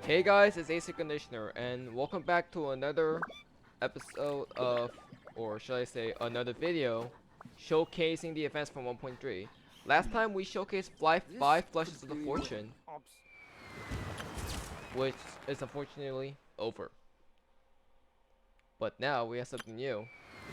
Hey guys, it's ACairconditioner, and welcome back to another episode of, or should I say, another video showcasing the events from 1.3. Last time we showcased five flushes of the fortune, which is unfortunately over. But now we have something new,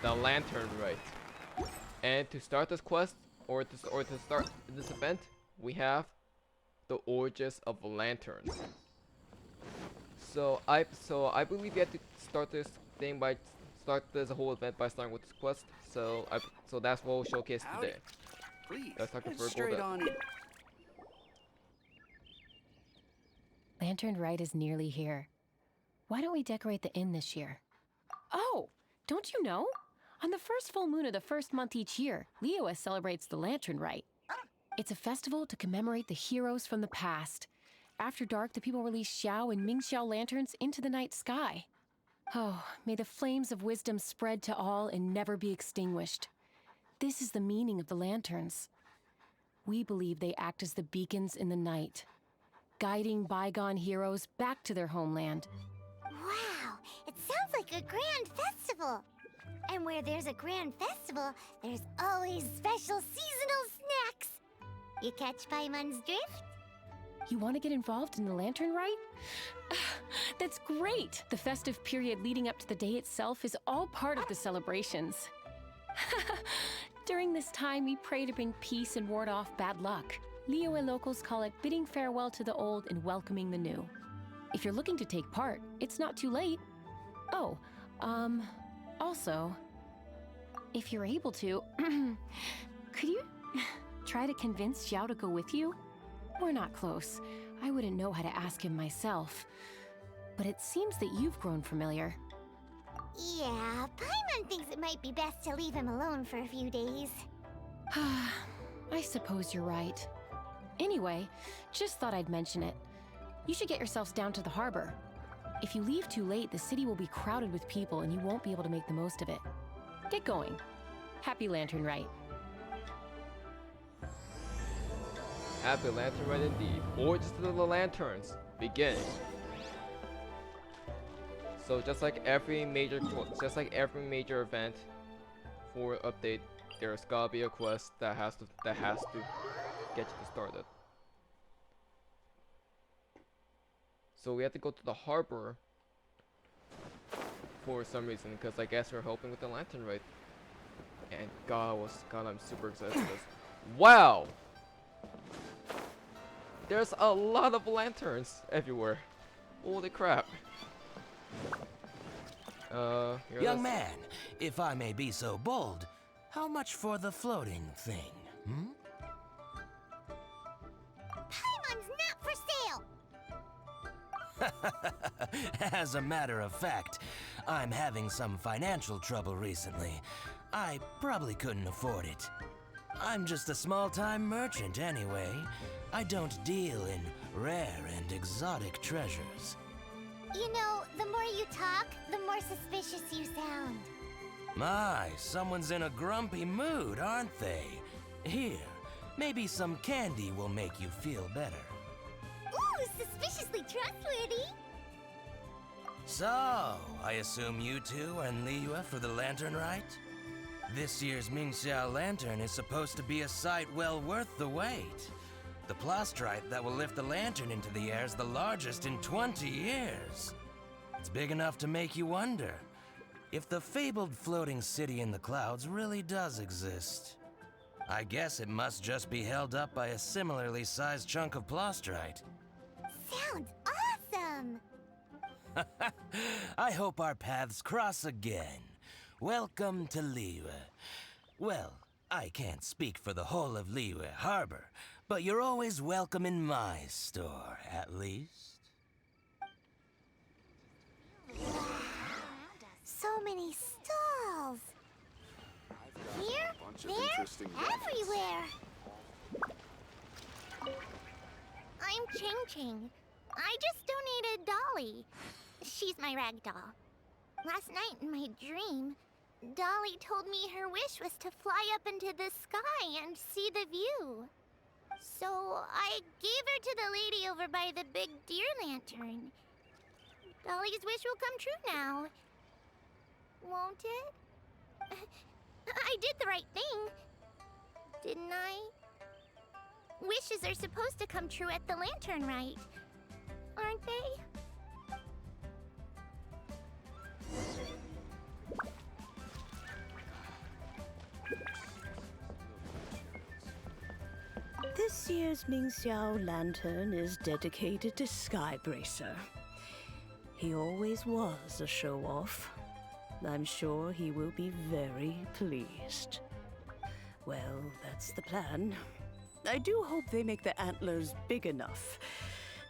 the Lantern Rite. And to start this quest, or to start this event, we have the Origins of Lanterns. So I believe you have to start this thing by start this whole event by starting with this quest. So that's what we'll showcase today. Please, Let's talk to head Virgil straight then. on in. Lantern Rite is nearly here. Why don't we decorate the inn this year? Oh, don't you know? On the first full moon of the first month each year, Liyue celebrates the Lantern Rite. It's a festival to commemorate the heroes from the past. After dark, the people release Xiao and Mingxiao lanterns into the night sky. Oh, may the flames of wisdom spread to all and never be extinguished. This is the meaning of the lanterns. We believe they act as the beacons in the night, guiding bygone heroes back to their homeland. Wow, it sounds like a grand festival. And where there's a grand festival, there's always special seasonal snacks. You catch Paimon's drift? You want to get involved in the Lantern Rite? That's great! The festive period leading up to the day itself is all part of the celebrations. During this time, we pray to bring peace and ward off bad luck. Liyue locals call it bidding farewell to the old and welcoming the new. If you're looking to take part, it's not too late. Oh, also, if you're able to, could you try to convince Xiao to go with you? We're not close. I wouldn't know how to ask him myself. But it seems that you've grown familiar. Yeah, Paimon thinks it might be best to leave him alone for a few days. I suppose you're right. Anyway, just thought I'd mention it. You should get yourselves down to the harbor. If you leave too late, the city will be crowded with people and you won't be able to make the most of it. Get going. Happy Lantern Rite. Happy Lantern Rite indeed. Origins of the Lanterns begin. So just like every major event for update, there's gotta be a quest that has to get you started. So we have to go to the harbor for some reason, because I guess we're helping with the Lantern Rite. And God, I'm super excited for this. Wow! There's a lot of lanterns everywhere. Holy crap. Young man, if I may be so bold, how much for the floating thing, Paimon's not for sale! As a matter of fact, I'm having some financial trouble recently. I probably couldn't afford it. I'm just a small-time merchant anyway. I don't deal in rare and exotic treasures. You know, the more you talk, the more suspicious you sound. My, someone's in a grumpy mood, aren't they? Here, maybe some candy will make you feel better. Ooh, suspiciously trustworthy! So, I assume you two are in Liyue for the Lantern Rite? This year's Mingxiao Lantern is supposed to be a sight well worth the wait. The plastrite that will lift the lantern into the air is the largest in 20 years. It's big enough to make you wonder if the fabled floating city in the clouds really does exist. I guess it must just be held up by a similarly sized chunk of plastrite. Sounds awesome! I hope our paths cross again. Welcome to Liyue. Well, I can't speak for the whole of Liyue Harbor, but you're always welcome in my store, at least. So many stalls! Here, there, everywhere! I'm Ching Ching. I just donated Dolly. She's my rag doll. Last night in my dream, Dolly told me her wish was to fly up into the sky and see the view. So I gave her to the lady over by the big deer lantern. Dolly's wish will come true now. Won't it? I did the right thing, didn't I? Wishes are supposed to come true at the Lantern Rite, aren't they? This year's Mingxiao Lantern is dedicated to Skybracer. He always was a show-off. I'm sure he will be very pleased. Well, that's the plan. I do hope they make the antlers big enough.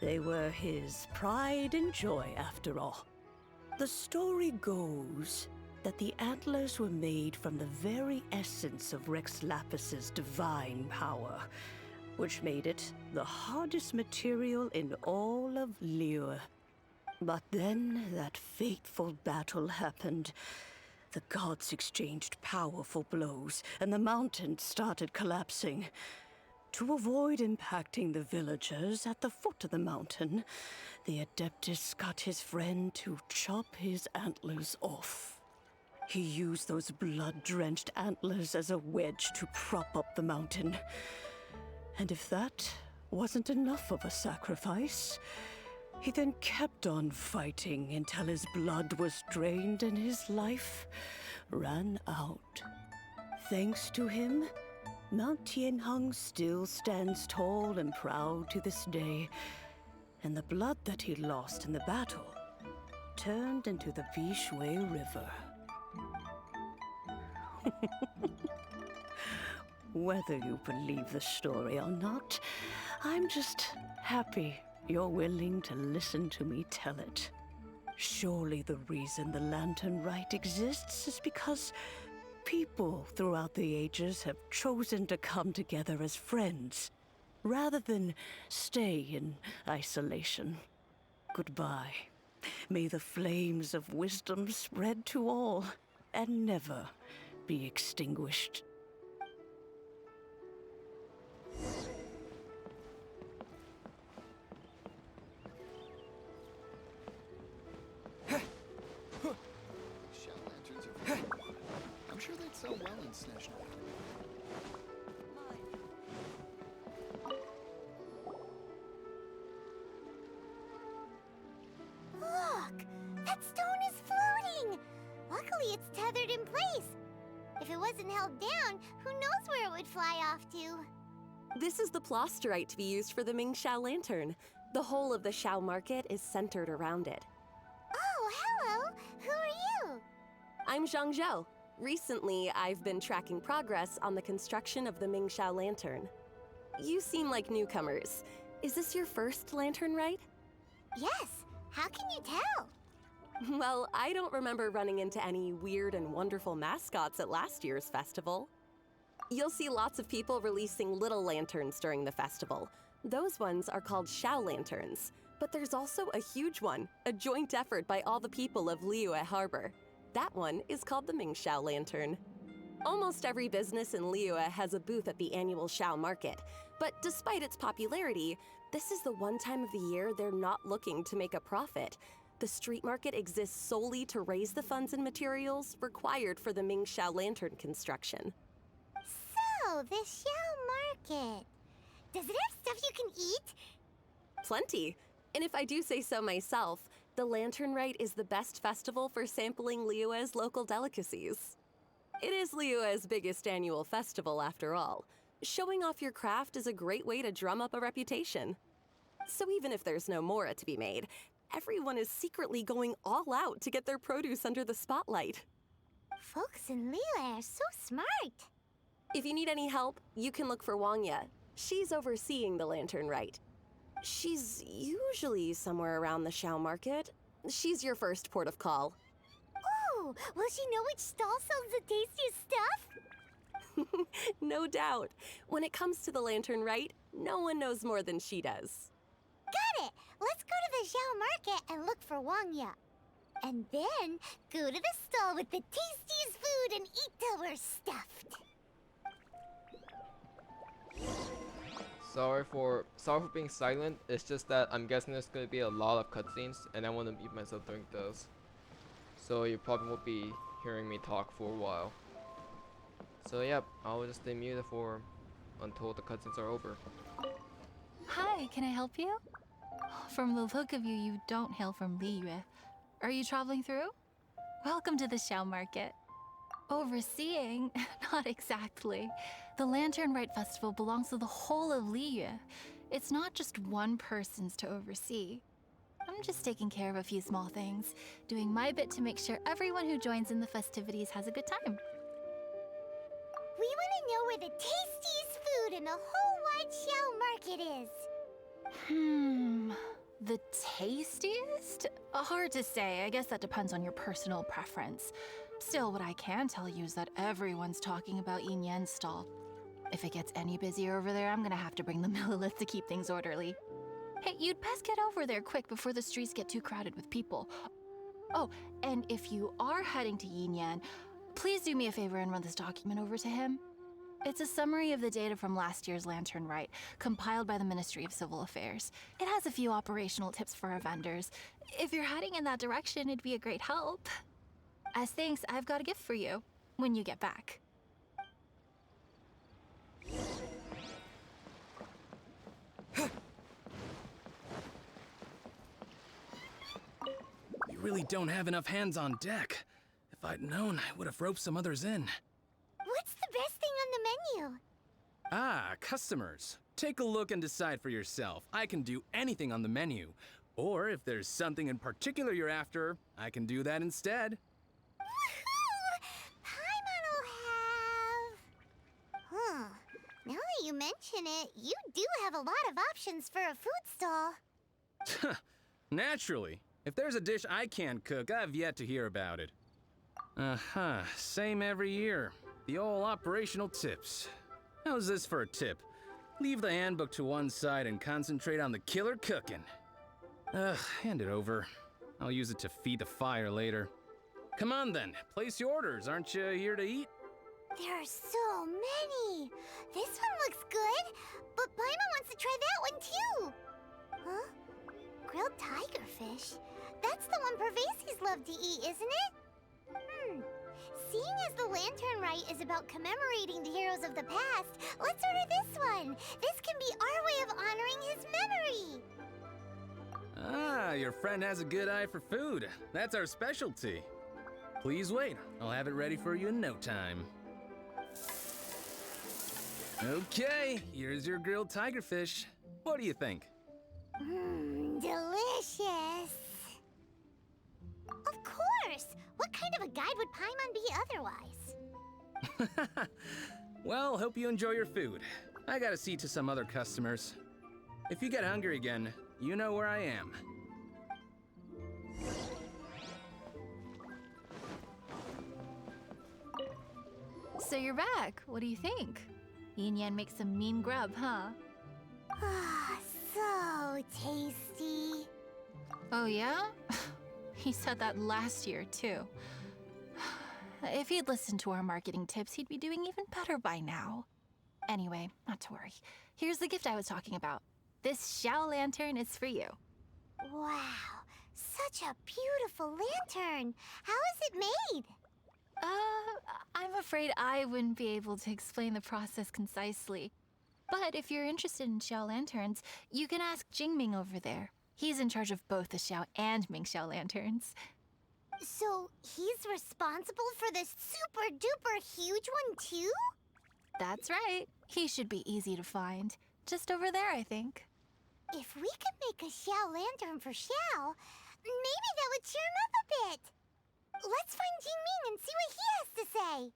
They were his pride and joy, after all. The story goes that the antlers were made from the very essence of Rex Lapis's divine power, which made it the hardest material in all of Liyue. But then that fateful battle happened. The gods exchanged powerful blows, and the mountain started collapsing. To avoid impacting the villagers at the foot of the mountain, the Adeptus got his friend to chop his antlers off. He used those blood-drenched antlers as a wedge to prop up the mountain. And if that wasn't enough of a sacrifice, he then kept on fighting until his blood was drained and his life ran out. Thanks to him, Mount Tianheng still stands tall and proud to this day, and the blood that he lost in the battle turned into the Bishui River. Whether you believe the story or not, I'm just happy you're willing to listen to me tell it. Surely the reason the Lantern Rite exists is because people throughout the ages have chosen to come together as friends, rather than stay in isolation. Goodbye. May the flames of wisdom spread to all, and never be extinguished. Shell lanterns are very cool. I'm sure they'd sell well in Snezhna. Look! That stone is floating! Luckily, it's tethered in place. If it wasn't held down, who knows where it would fly off to? This is the plasterite to be used for the Mingxiao Lantern. The whole of the Xiao market is centered around it. Oh, hello! Who are you? I'm Zhang Zhou. Recently, I've been tracking progress on the construction of the Mingxiao Lantern. You seem like newcomers. Is this your first Lantern Rite? Yes. How can you tell? Well, I don't remember running into any weird and wonderful mascots at last year's festival. You'll see lots of people releasing little lanterns during the festival. Those ones are called Xiao Lanterns. But there's also a huge one, a joint effort by all the people of Liyue Harbor. That one is called the Mingxiao Lantern. Almost every business in Liyue has a booth at the annual Xiao market. But despite its popularity, this is the one time of the year they're not looking to make a profit. The street market exists solely to raise the funds and materials required for the Mingxiao Lantern construction. So, the Xiao Market. Does it have stuff you can eat? Plenty. And if I do say so myself, the Lantern Rite is the best festival for sampling Liyue's local delicacies. It is Liyue's biggest annual festival, after all. Showing off your craft is a great way to drum up a reputation. So even if there's no mora to be made, everyone is secretly going all out to get their produce under the spotlight. Folks in Liyue are so smart. If you need any help, you can look for Wangya. She's overseeing the Lantern Rite. She's usually somewhere around the Xiao market. She's your first port of call. Oh, will she know which stall sells the tastiest stuff? No doubt. When it comes to the Lantern Rite, no one knows more than she does. Got it! Let's go to the Xiao market and look for Wangya. And then go to the stall with the tastiest food and eat till we're stuffed. sorry for being silent. It's just that I'm guessing there's gonna be a lot of cutscenes, and I want to mute myself during those. So you probably won't be hearing me talk for a while. So yep, I'll just stay muted for until the cutscenes are over. Hi, can I help you? From the look of you, you don't hail from Liyue. Are you traveling through? Welcome to the Xiao Market. Overseeing? Not exactly. The Lantern Rite Festival belongs to the whole of Liyue. It's not just one person's to oversee. I'm just taking care of a few small things, doing my bit to make sure everyone who joins in the festivities has a good time. We want to know where the tastiest food in the whole wide Xiao Market is. The tastiest? Hard to say. I guess that depends on your personal preference. Still, what I can tell you is that everyone's talking about Yin Yan's stall. If it gets any busier over there, I'm gonna have to bring the millilith to keep things orderly. Hey, you'd best get over there quick before the streets get too crowded with people. Oh, and if you are heading to Yin Yan, please do me a favor and run this document over to him. It's a summary of the data from last year's Lantern Rite, compiled by the Ministry of Civil Affairs. It has a few operational tips for our vendors. If you're heading in that direction, it'd be a great help. As thanks, I've got a gift for you when you get back. You really don't have enough hands on deck. If I'd known, I would have roped some others in. What's the best thing on the menu? Ah, customers. Take a look and decide for yourself. I can do anything on the menu. Or if there's something in particular you're after, I can do that instead. Woohoo! Paimon will have... Now that you mention it, you do have a lot of options for a food stall. Naturally. If there's a dish I can't cook, I've yet to hear about it. Same every year. The old operational tips. How's this for a tip? Leave the handbook to one side and concentrate on the killer cooking. Hand it over. I'll use it to feed the fire later. Come on then, place your orders. Aren't you here to eat? There are so many. This one looks good, but Paimon wants to try that one too. Huh? Grilled tigerfish? That's the one Pervases love to eat, isn't it? Seeing as the Lantern Rite is about commemorating the heroes of the past, let's order this one. This can be our way of honoring his memory. Ah, your friend has a good eye for food. That's our specialty. Please wait. I'll have it ready for you in no time. Okay, here's your grilled tigerfish. What do you think? Delicious. Of course. What kind of a guide would Paimon be otherwise? Well, hope you enjoy your food. I gotta see to some other customers. If you get hungry again, you know where I am. So you're back. What do you think? Yin Yan makes some mean grub, huh? Ah, so tasty. Oh yeah? He said that last year, too. If he'd listened to our marketing tips, he'd be doing even better by now. Anyway, not to worry. Here's the gift I was talking about. This Xiao lantern is for you. Wow, such a beautiful lantern. How is it made? I'm afraid I wouldn't be able to explain the process concisely. But if you're interested in Xiao lanterns, you can ask Jingming over there. He's in charge of both the Xiao and Mingxiao lanterns. So he's responsible for this super duper huge one too? That's right. He should be easy to find. Just over there, I think. If we could make a Xiao lantern for Xiao, maybe that would cheer him up a bit. Let's find Jingming and see what he has to say.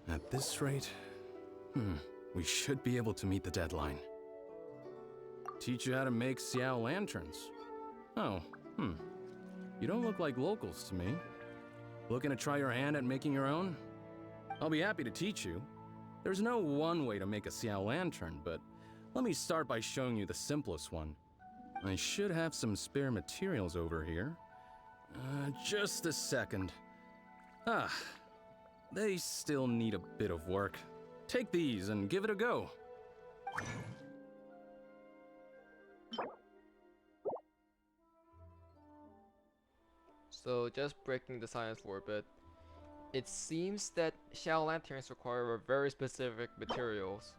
At this rate, we should be able to meet the deadline. Teach you how to make Xiao lanterns. Oh, You don't look like locals to me. Looking to try your hand at making your own? I'll be happy to teach you. There's no one way to make a Xiao lantern, but let me start by showing you the simplest one. I should have some spare materials over here. Just a second. They still need a bit of work. Take these and give it a go. So just breaking the science for a bit, it seems that Xiao lanterns require very specific materials.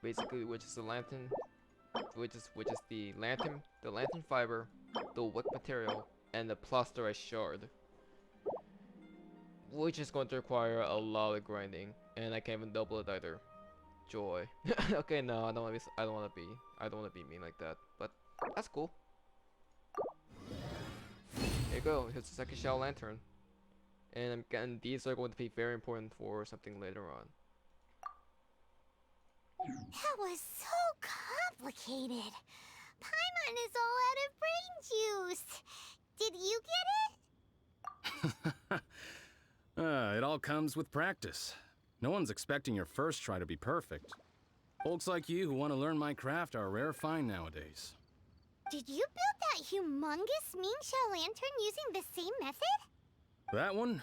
Basically, which is the lantern, which is the lantern fiber, the wick material, and the plasterite shard, which is going to require a lot of grinding, and I can't even double it either. Joy. Okay, no, I don't want to be mean like that, but that's cool. There you go. Here's the second Xiao lantern, and these are going to be very important for something later on. That was so complicated. Paimon is all out of brain juice. Did you get it? It all comes with practice. No one's expecting your first try to be perfect. Folks like you who want to learn my craft are a rare find nowadays. Did you build that humongous Ming Xiao lantern using the same method? That one?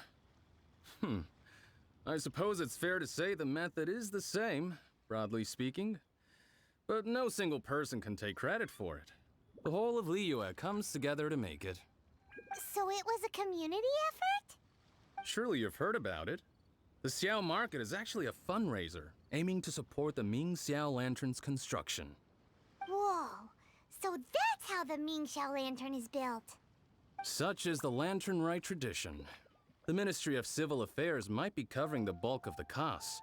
I suppose it's fair to say the method is the same, broadly speaking. But no single person can take credit for it. The whole of Liyue comes together to make it. So it was a community effort? Surely you've heard about it. The Xiao Market is actually a fundraiser aiming to support the Ming Xiao Lantern's construction. Whoa, so that's how the Ming Xiao lantern is built. Such is the Lantern Rite tradition. The Ministry of Civil Affairs might be covering the bulk of the costs,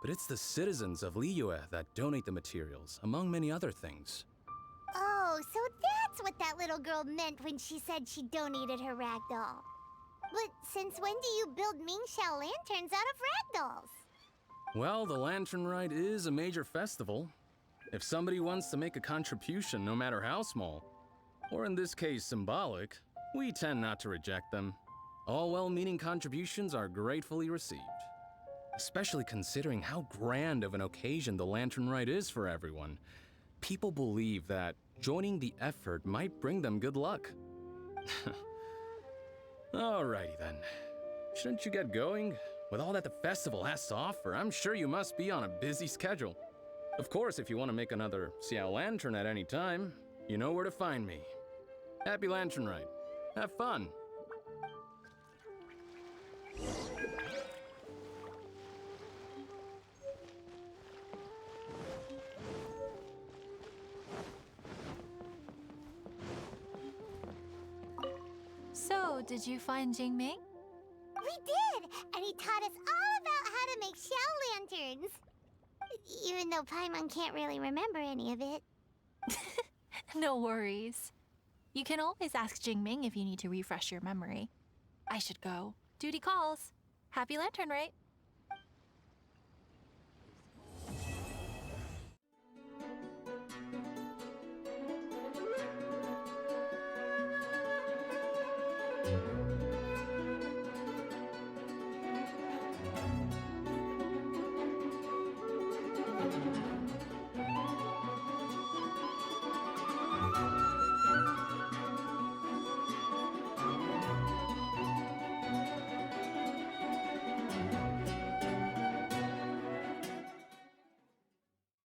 but it's the citizens of Liyue that donate the materials, among many other things. Oh, so that's what that little girl meant when she said she donated her ragdoll. But since when do you build Ming Xiao lanterns out of ragdolls? Well, the Lantern Rite is a major festival. If somebody wants to make a contribution, no matter how small, or in this case symbolic, we tend not to reject them. All well-meaning contributions are gratefully received. Especially considering how grand of an occasion the Lantern Rite is for everyone. People believe that joining the effort might bring them good luck. Alrighty then. Shouldn't you get going? With all that the festival has to offer, I'm sure you must be on a busy schedule. Of course, if you want to make another Xiao Lantern at any time, you know where to find me. Happy Lantern Rite. Have fun. So, did you find Jingming? We did! And he taught us all about how to make Xiao lanterns. Even though Paimon can't really remember any of it. No worries. You can always ask Jingming if you need to refresh your memory. I should go. Duty calls. Happy Lantern Rite.